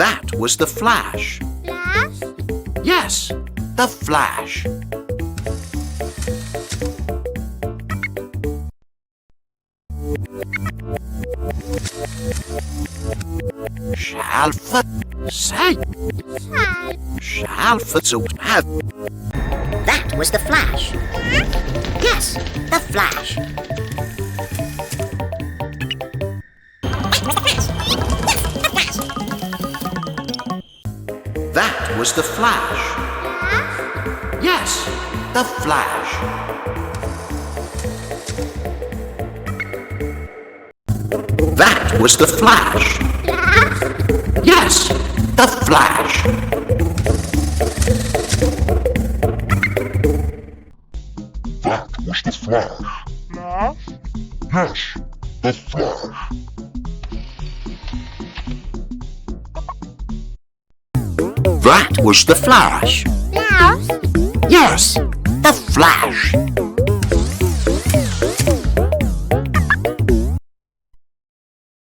That was the flash. Flash? Yes, the flash. That was the flash. Yes, the flash. That was the flash. Yes, the flash. That was the flash. Yes, the flash. That was the flash. Yes, the flash. That was the flash. Flash? Yes, the flash.